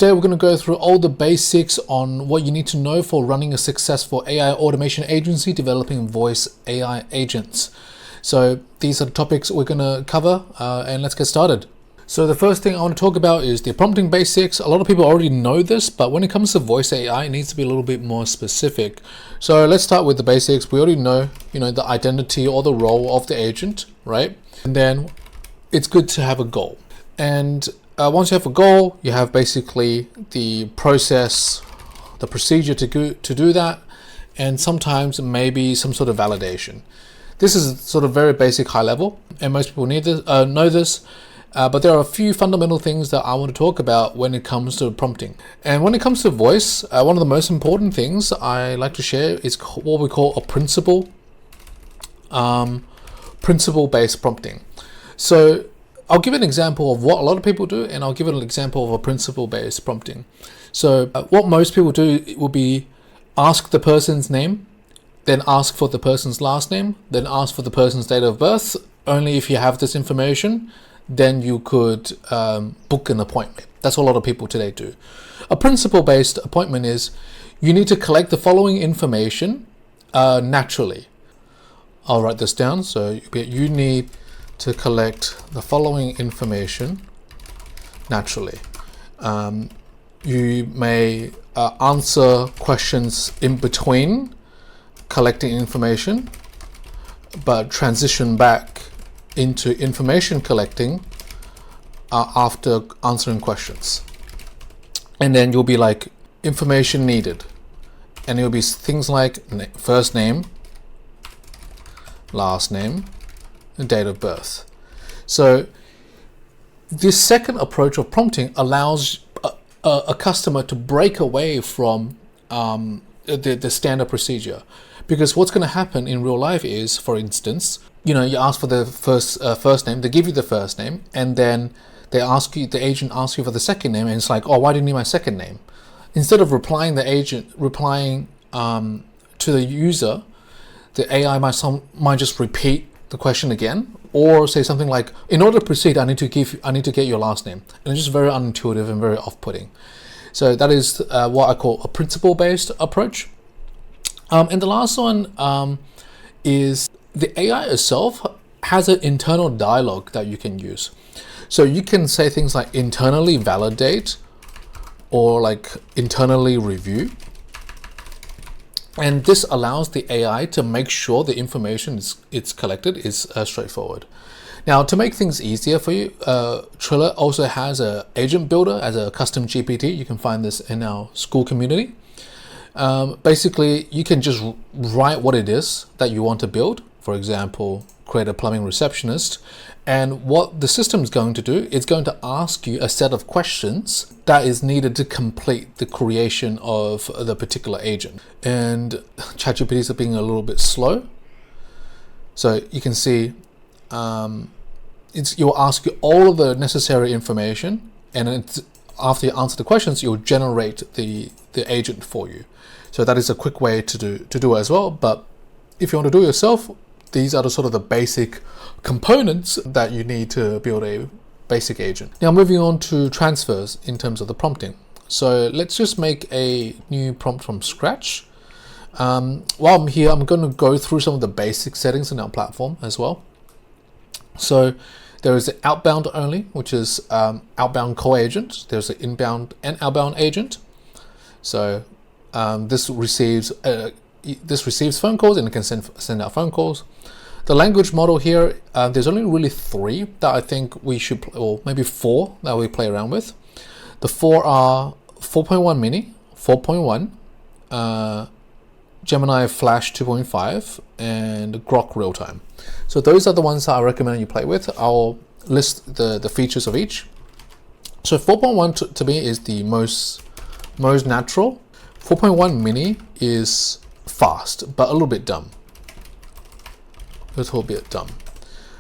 Today we're going to go through all the basics on what you need to know for running a successful AI automation agency developing voice AI agents. So these are the topics we're going to cover, and let's get started. So the first thing I want to talk about is the prompting basics. A lot of people already know this, but when it comes to voice AI, it needs to be a little bit more specific. So let's start with the basics. We already know, the identity or the role of the agent, right? And then it's good to have a goal. And once you have a goal, you have basically the process, the procedure to do that, and sometimes maybe some sort of validation. This is sort of very basic, high level, and most people know this. But there are a few fundamental things that I want to talk about when it comes to prompting. And when it comes to voice, one of the most important things I like to share is what we call a principle-based prompting. So I'll give an example of what a lot of people do, and I'll give an example of a principle-based prompting. So what most people do will be ask the person's name, then ask for the person's last name, then ask for the person's date of birth. Only if you have this information, then you could book an appointment. That's what a lot of people today do. A principle-based appointment is you need to collect the following information naturally. I'll write this down. So you need to collect the following information naturally. You may answer questions in between collecting information, but transition back into information collecting after answering questions. And then you'll be like, information needed. And it'll be things like first name, last name, and date of birth. So this second approach of prompting allows a customer to break away from the standard procedure. Because what's going to happen in real life is, for instance, you ask for the first name, they give you the first name, and then the agent asks you for the second name, and it's like, oh, why do you need my second name? Instead of replying to the user, the AI might just repeat the question again, or say something like, in order to proceed, I need to get your last name. And it's just very unintuitive and very off-putting. So that is what I call a principle-based approach. And the last one is the AI itself has an internal dialogue that you can use. So you can say things like internally validate or like internally review. And this allows the AI to make sure the information it's collected is straightforward. Now, to make things easier for you, Trillet also has an agent builder as a custom GPT. You can find this in our school community. Basically, you can just write what it is that you want to build. For example, create a plumbing receptionist. And what the system is going to do, it's going to ask you a set of questions that is needed to complete the creation of the particular agent. And ChatGPTs are being a little bit slow. So you can see you'll ask you all of the necessary information, and after you answer the questions, you'll generate the agent for you. So that is a quick way to do it as well. But if you want to do it yourself, these are the sort of the basic components that you need to build a basic agent. Now moving on to transfers in terms of the prompting. So let's just make a new prompt from scratch. While I'm here, I'm going to go through some of the basic settings in our platform as well. So there is the outbound only, which is outbound call agent. There's an inbound and outbound agent. So this receives phone calls, and it can send out phone calls. The language model here, there's only really 3 that I think we should, or maybe 4 that we play around with. The 4 are 4.1 mini, 4.1, Gemini Flash 2.5, and Grok real time. So those are the ones that I recommend you play with. I'll list the features of each. So 4.1 to me is the most natural. 4.1 mini is fast, but a little bit dumb.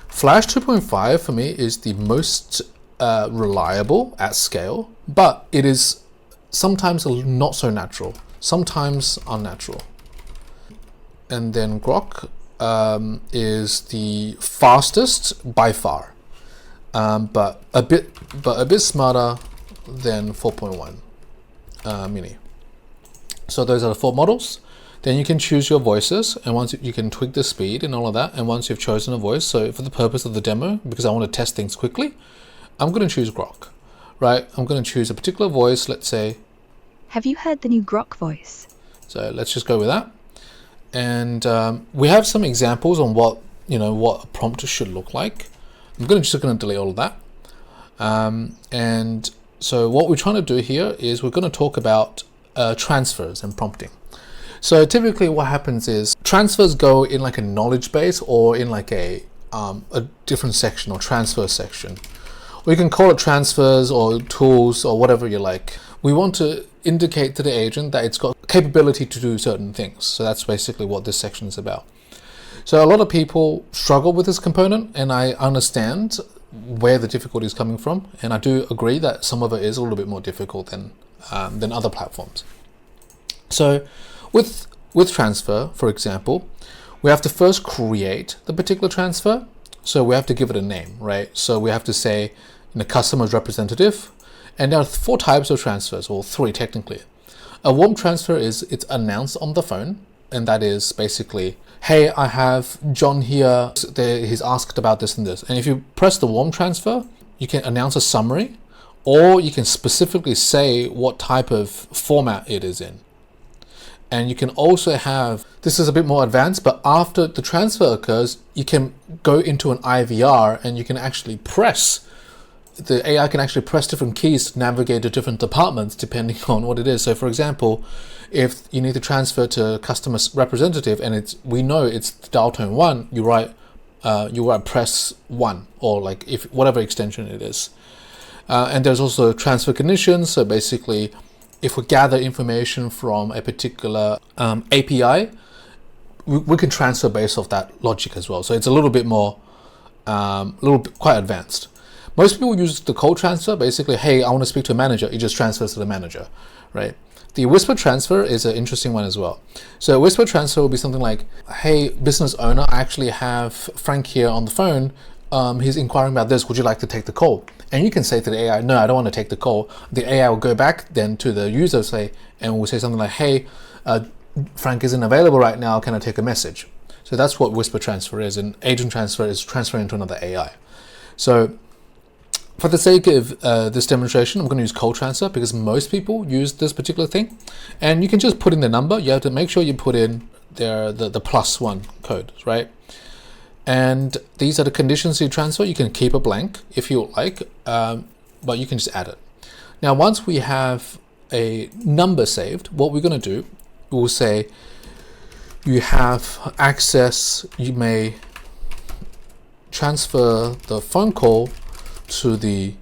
Flash 2.5 for me is the most reliable at scale, but it is sometimes not so natural, sometimes unnatural. And then Grok is the fastest by far, but a bit smarter than 4.1. Mini. So those are the 4 models. Then you can choose your voices, and once you can tweak the speed and all of that. And once you've chosen a voice, so for the purpose of the demo, because I want to test things quickly, I'm going to choose Grok, right? I'm going to choose a particular voice. Let's say, have you heard the new Grok voice? So let's just go with that. And we have some examples on what a prompt should look like. I'm just going to delete all of that. And so what we're trying to do here is we're going to talk about transfers and prompting. So typically what happens is transfers go in like a knowledge base or in like a different section or transfer section. Or you can call it transfers or tools or whatever you like. We want to indicate to the agent that it's got capability to do certain things. So that's basically what this section is about. So a lot of people struggle with this component, and I understand where the difficulty is coming from. And I do agree that some of it is a little bit more difficult than other platforms. So with transfer, for example, we have to first create the particular transfer. So we have to give it a name, right? So we have to say, customer's representative. And there are 4 types of transfers, or 3 technically. A warm transfer is it's announced on the phone, and that is basically, hey, I have John here, he's asked about this and this. And if you press the warm transfer, you can announce a summary, or you can specifically say what type of format it is in. And you can also have, this is a bit more advanced, but after the transfer occurs, you can go into an IVR and you can actually the AI can actually press different keys to navigate to different departments depending on what it is. So for example, if you need to transfer to customer representative and we know it's dial tone 1, you write press 1, or like if whatever extension it is. And there's also transfer conditions. So basically, if we gather information from a particular API, we can transfer based off that logic as well. So it's a little bit more, quite advanced. Most people use the cold transfer. Basically, hey, I want to speak to a manager. It just transfers to the manager, right? The whisper transfer is an interesting one as well. So a whisper transfer will be something like, hey, business owner, I actually have Frank here on the phone. He's inquiring about this. Would you like to take the call? And you can say to the AI, no, I don't want to take the call. The AI will go back then to the user and will say something like, hey, Frank isn't available right now. Can I take a message? So that's what whisper transfer is. And agent transfer is transferring to another AI. So for the sake of this demonstration, I'm going to use cold transfer because most people use this particular thing. And you can just put in the number. You have to make sure you put in the +1 code, right? And these are the conditions you transfer. You can keep it blank if you like, but you can just add it. Now, once we have a number saved, what we're going to do, we'll say you have access, you may transfer the phone call to the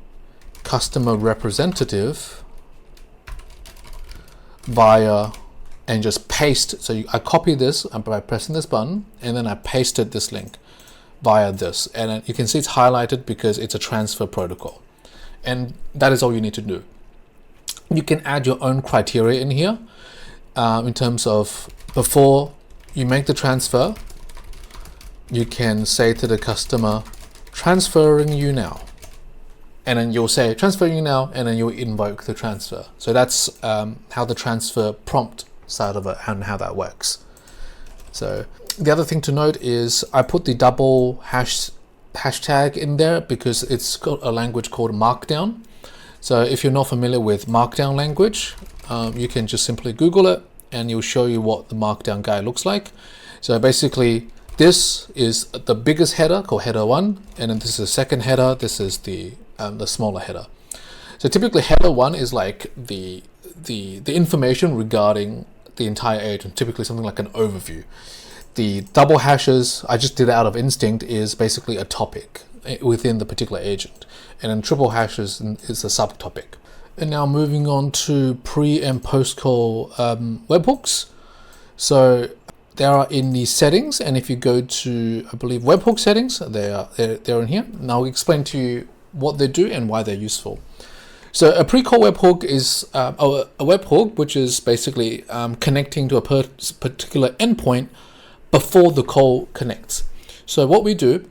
customer representative via, and just paste. So I copy this by pressing this button, and then I pasted this link via this. And you can see it's highlighted because it's a transfer protocol. And that is all you need to do. You can add your own criteria in here in terms of before you make the transfer, you can say to the customer, transferring you now. And then you'll say transferring you now, and then you'll invoke the transfer. So that's how the transfer prompt side of it and how that works. So the other thing to note is I put the double hashtag in there because it's got a language called Markdown. So if you're not familiar with Markdown language, you can just simply Google it and it'll show you what the Markdown guy looks like. So basically, this is the biggest header called header 1, and then this is the second header. This is the smaller header. So typically, header 1 is like the information regarding the entire agent, typically something like an overview. The double hashes, I just did it out of instinct, is basically a topic within the particular agent. And then triple hashes is a subtopic. And now moving on to pre and post call webhooks. So they are in the settings, and if you go to, I believe, webhook settings, they're in here. And I'll explain to you what they do and why they're useful. So a pre-call webhook is a webhook which is basically connecting to a particular endpoint before the call connects. So what we do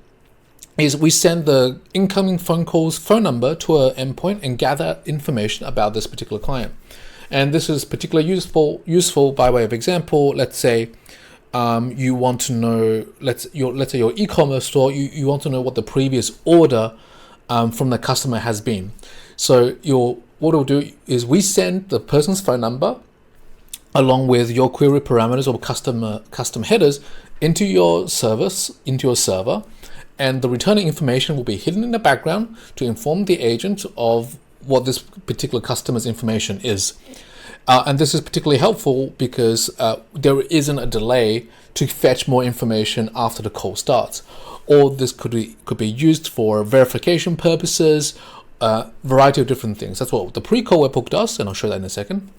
is we send the incoming phone call's phone number to an endpoint and gather information about this particular client. And this is particularly useful by way of example. Let's say you want to know, let's say your e-commerce store, you want to know what the previous order from the customer has been. So what we'll do is we send the person's phone number along with your query parameters or custom headers into your server, and the returning information will be hidden in the background to inform the agent of what this particular customer's information is. And this is particularly helpful because there isn't a delay to fetch more information after the call starts. Or this could be used for verification purposes, variety of different things. That's what the pre-call webhook does, and I'll show that in a second.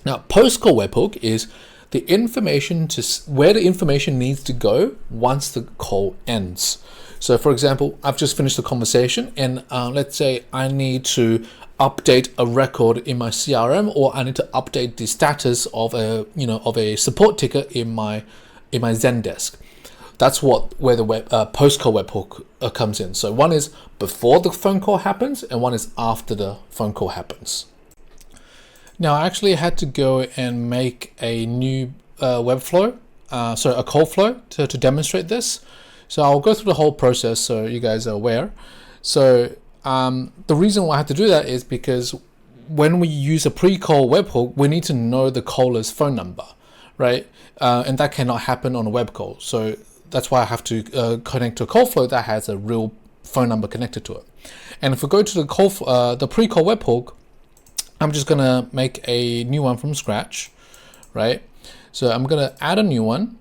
Now, post-call webhook is the information where the information needs to go once the call ends. So, for example, I've just finished the conversation, and let's say I need to update a record in my CRM, or I need to update the status of a support ticket in my Zendesk. That's where the post-call webhook comes in. So one is before the phone call happens, and one is after the phone call happens. Now, I actually had to go and make a new a call flow to demonstrate this. So I'll go through the whole process so you guys are aware. So the reason why I had to do that is because when we use a pre-call webhook, we need to know the caller's phone number, right? And that cannot happen on a web call. So that's why I have to connect to a call flow that has a real phone number connected to it. And if we go to the pre-call webhook, I'm just gonna make a new one from scratch, right? So I'm gonna add a new one.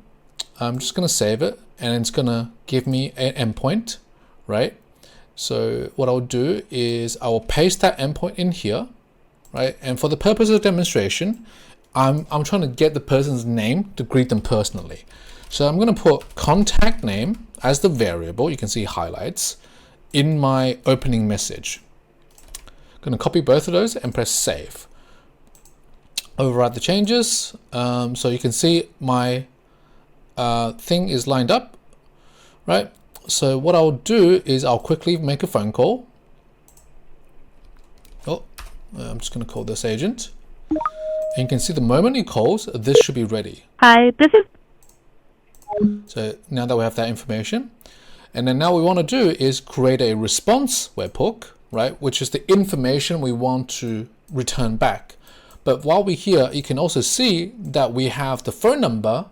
I'm just gonna save it, and it's gonna give me an endpoint, right? So what I'll do is I will paste that endpoint in here, right? And for the purpose of demonstration, I'm trying to get the person's name to greet them personally. So I'm gonna put contact name as the variable. You can see highlights in my opening message. Going to copy both of those and press save. Override the changes. So you can see my thing is lined up, right? So what I'll do is I'll quickly make a phone call. I'm just going to call this agent. And you can see the moment he calls, this should be ready. Hi, this is... So now that we have that information, and then now we want to do is create a response webhook, right, which is the information we want to return back. But while we're here, you can also see that we have the phone number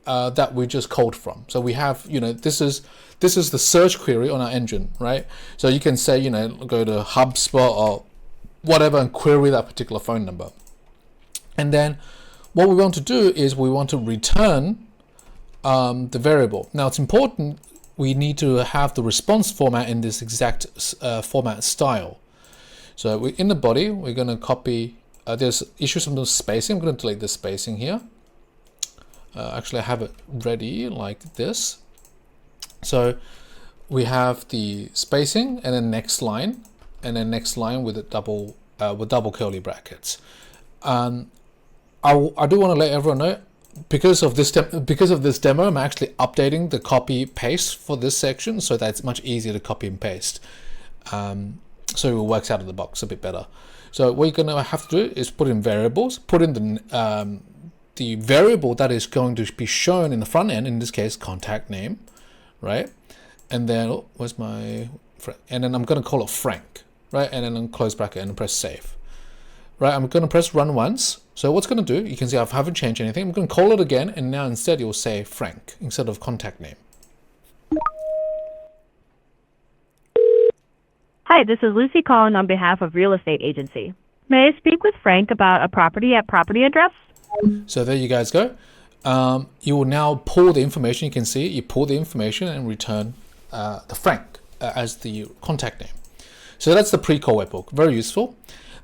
that we just called from. So we have, this is the search query on our engine, right? So you can say, go to HubSpot or whatever and query that particular phone number. And then what we want to do is we want to return the variable. Now it's important we need to have the response format in this exact format style. So in the body, we're going to copy, there's issues with the spacing. I'm going to delete the spacing here. Actually, I have it ready like this. So we have the spacing and then next line, and then next line with a double curly brackets. I do want to let everyone know, because of this demo, I'm actually updating the copy paste for this section so that it's much easier to copy and paste. So it works out of the box a bit better. So what you're going to have to do is put in variables, put in the variable that is going to be shown in the front end, in this case contact name, right? And then where's my and then I'm going to call it Frank, right? And then close bracket and press save. Right, I'm going to press run once. So what's going to do, you can see I haven't changed anything. I'm going to call it again, and now instead you'll say Frank instead of contact name. Hi, this is Lucy calling on behalf of Real Estate Agency. May I speak with Frank about a property at property address? So there you guys go. You will now pull the information. You can see you pull the information and return the Frank as the contact name. So that's the pre-call webhook. Very useful.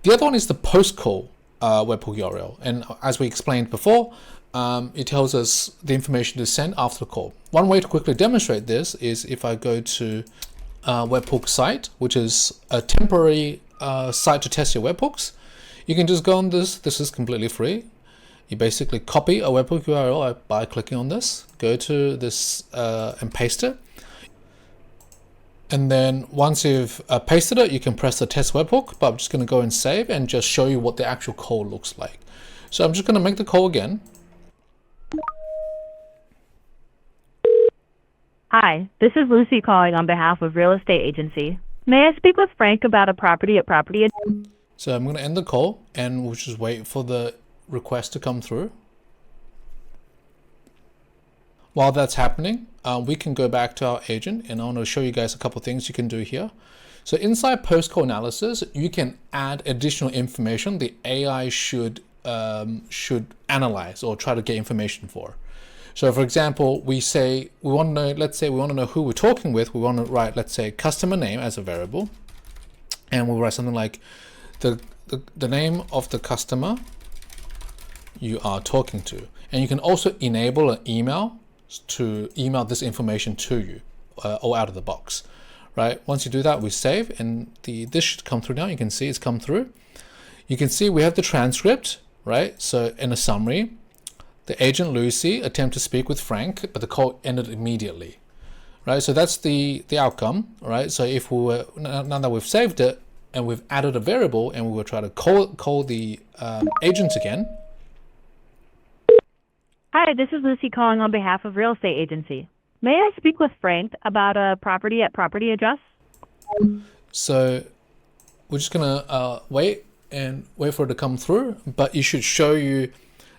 The other one is the post-call webhook URL. And as we explained before, it tells us the information to send after the call. One way to quickly demonstrate this is if I go to webhook site, which is a temporary site to test your webhooks. You can just go on this. This is completely free. You basically copy a webhook URL by clicking on this, go to this and paste it. And then once you've pasted it, you can press the test webhook, but I'm just going to go and save and just show you what the actual call looks like. So I'm just going to make the call again. Hi, this is Lucy calling on behalf of Real Estate Agency. May I speak with Frank about a property at property? So I'm going to end the call and we'll just wait for the request to come through. While that's happening, we can go back to our agent and I want to show you guys a couple of things you can do here. So inside post-call analysis, you can add additional information the AI should analyze or try to get information for. So for example, we say we want to know, let's say we want to know who we're talking with. We want to write, let's say, customer name as a variable, and we'll write something like the name of the customer you are talking to. And you can also enable an email to email this information to you, or out of the box, right? Once you do that, we save, and this should come through now. You can see it's come through. You can see we have the transcript, right? So in a summary, the agent Lucy attempted to speak with Frank, but the call ended immediately, right? So that's the outcome, right? So if we were, now that we've saved it and we've added a variable and we were trying to call the agent again. Hi, this is Lucy calling on behalf of Real Estate Agency. May I speak with Frank about a property at property address? So we're just gonna wait for it to come through, but it should show you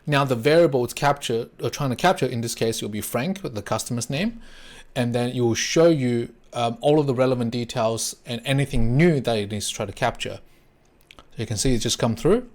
now the variable it's captured or trying to capture. In this case, it will be Frank with the customer's name, and then it will show you all of the relevant details and anything new that it needs to try to capture. So you can see it's just come through,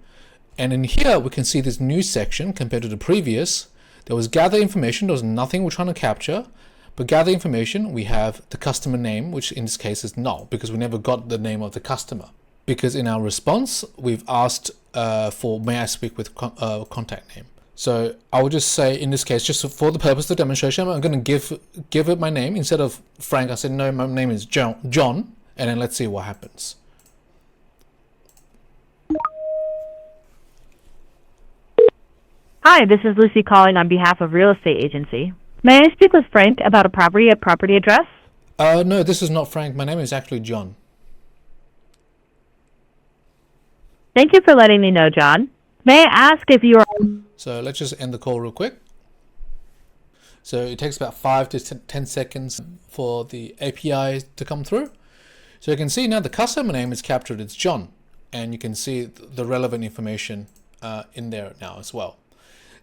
and in here we can see this new section compared to the previous. There was gather information. There was nothing we're trying to capture, but gather information. We have the customer name, which in this case is null because we never got the name of the customer. Because in our response, we've asked for may I speak with contact name. So I will just say in this case, just for the purpose of the demonstration, I'm going to give it my name instead of Frank. I said no, my name is John, and then let's see what happens. Hi, this is Lucy calling on behalf of Real Estate Agency. May I speak with Frank about a property at property address? No, this is not Frank. My name is actually John. Thank you for letting me know, John. May I ask if you are... So let's just end the call real quick. So it takes about 5 to 10 seconds for the API to come through. So you can see now the customer name is captured, it's John, and you can see the relevant information in there now as well.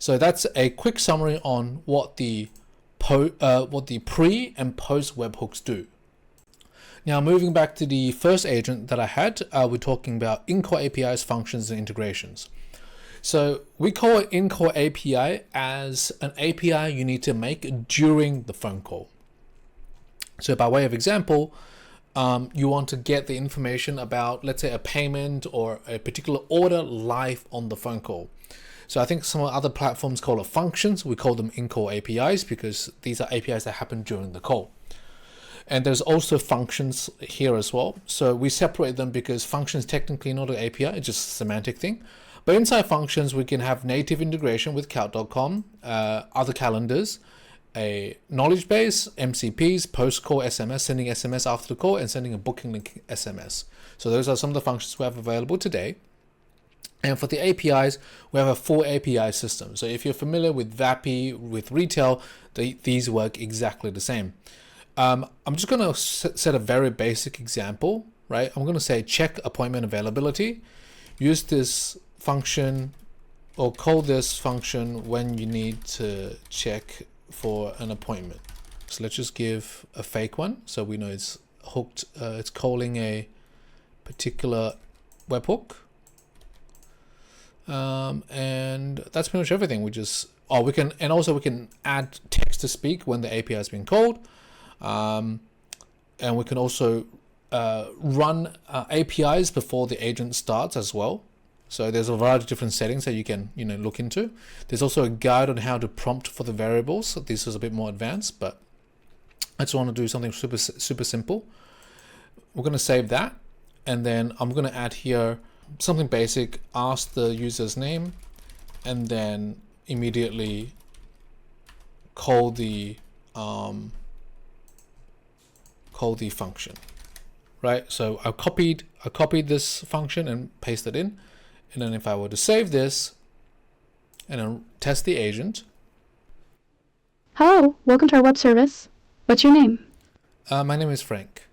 So that's a quick summary on what the pre and post webhooks do. Now moving back to the first agent that I had, we're talking about in-core APIs, functions, and integrations. So we call it in-core API as an API you need to make during the phone call. So by way of example, you want to get the information about, let's say, a payment or a particular order live on the phone call. So I think some other platforms call it functions. We call them in-core APIs because these are APIs that happen during the call. And there's also functions here as well. So we separate them because functions technically not an API, it's just a semantic thing. But inside functions, we can have native integration with Count.com, other calendars, a knowledge base, MCPs, post-call SMS, sending SMS after the call, and sending a booking link SMS. So those are some of the functions we have available today. And for the APIs, we have a full API system. So if you're familiar with Zapier, with retail, these work exactly the same. I'm just going to set a very basic example, right? I'm going to say check appointment availability. Use this function or call this function when you need to check for an appointment. So let's just give a fake one so we know it's hooked. It's calling a particular webhook. And that's pretty much everything. We can add text to speak when the API has been called. And we can also run APIs before the agent starts as well. So there's a variety of different settings that you can look into. There's also a guide on how to prompt for the variables. So this is a bit more advanced, but I just want to do something super simple. We're going to save that, and then I'm going to add here something basic. Ask the user's name, and then immediately call the call the function, right? So I copied this function and pasted it in. And then if I were to save this and then test the agent. Hello, welcome to our web service. What's your name? My name is Frank.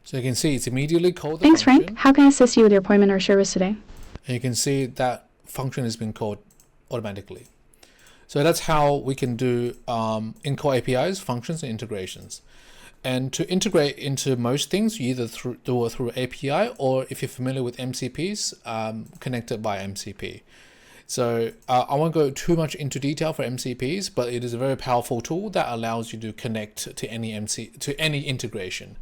So you can see it's immediately called the Thanks, function. Frank. How can I assist you with your appointment or service today? And you can see that function has been called automatically. So that's how we can do in-call APIs, functions, and integrations. And to integrate into most things, you either do it through API, or if you're familiar with MCPs, connected by MCP. So I won't go too much into detail for MCPs, but it is a very powerful tool that allows you to connect to any integration.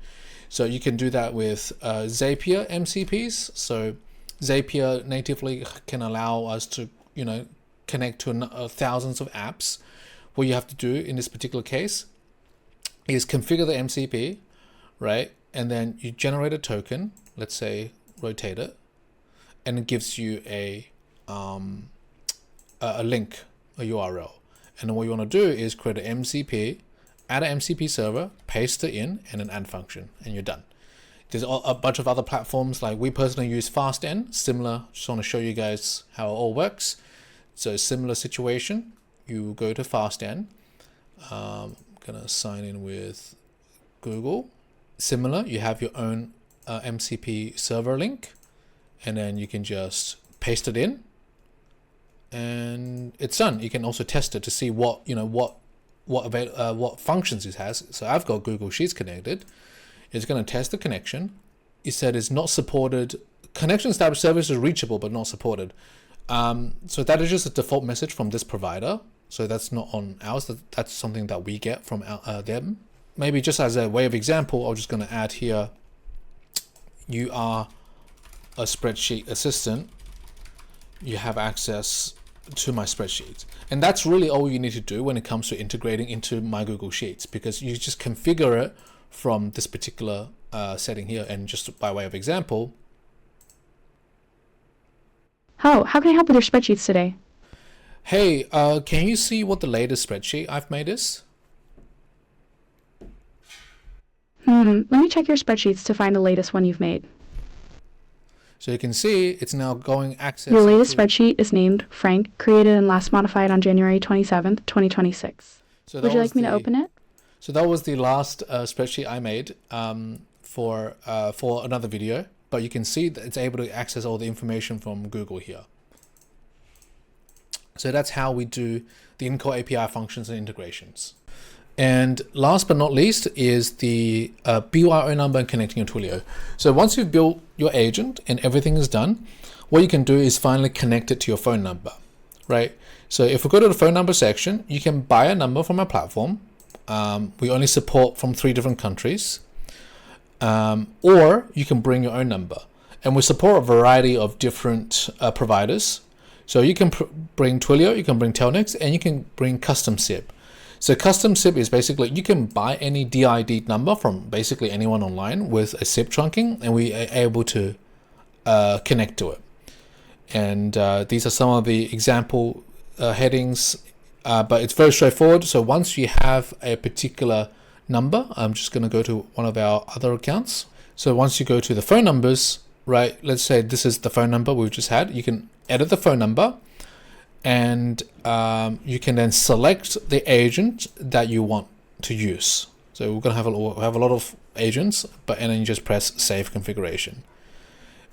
So you can do that with Zapier MCPs. So Zapier natively can allow us to, connect to thousands of apps. What you have to do in this particular case is configure the MCP, right? And then you generate a token, let's say rotate it, and it gives you a link, a URL. And then what you want to do is create an MCP, add an MCP server, paste it in, and an add function, and you're done. There's a bunch of other platforms, like we personally use FastN, similar. Just want to show you guys how it all works. So similar situation, you go to FastN. Gonna sign in with Google. Similar, you have your own MCP server link, and then you can just paste it in, and it's done. You can also test it to see what functions it has. So I've got Google Sheets connected. It's going to test the connection. It said it's not supported. Connection established service is reachable but not supported. So that is just a default message from this provider. So that's not on ours. That's something that we get from them. Maybe just as a way of example, I'm just going to add here, you are a spreadsheet assistant. You have access to my spreadsheets. And that's really all you need to do when it comes to integrating into my Google Sheets, because you just configure it from this particular setting here. And just by way of example. How can I help with your spreadsheets today? Hey, can you see what the latest spreadsheet I've made is? Let me check your spreadsheets to find the latest one you've made. So you can see it's now going access. Your latest spreadsheet is named Frank, created and last modified on January 27th, 2026. So would you like me to open it? So that was the last spreadsheet I made for another video, but you can see that it's able to access all the information from Google here. So that's how we do the in-call API functions and integrations. And last but not least is the BYO number and connecting your Twilio. So once you've built your agent and everything is done, what you can do is finally connect it to your phone number, right? So if we go to the phone number section, you can buy a number from our platform. We only support from 3 different countries, or you can bring your own number. And we support a variety of different providers. So you can bring Twilio, you can bring Telnex, and you can bring custom SIP. So custom SIP is basically, you can buy any DID number from basically anyone online with a SIP trunking, and we are able to connect to it. And these are some of the example headings, but it's very straightforward. So once you have a particular number, I'm just going to go to one of our other accounts. So once you go to the phone numbers, right, let's say this is the phone number we've just had, you can edit the phone number, and you can then select the agent that you want to use. So we're going to have a lot of agents, and then you just press save configuration.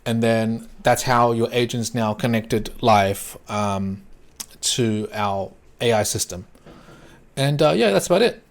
And then that's how your agent's now connected live to our AI system. And yeah, that's about it.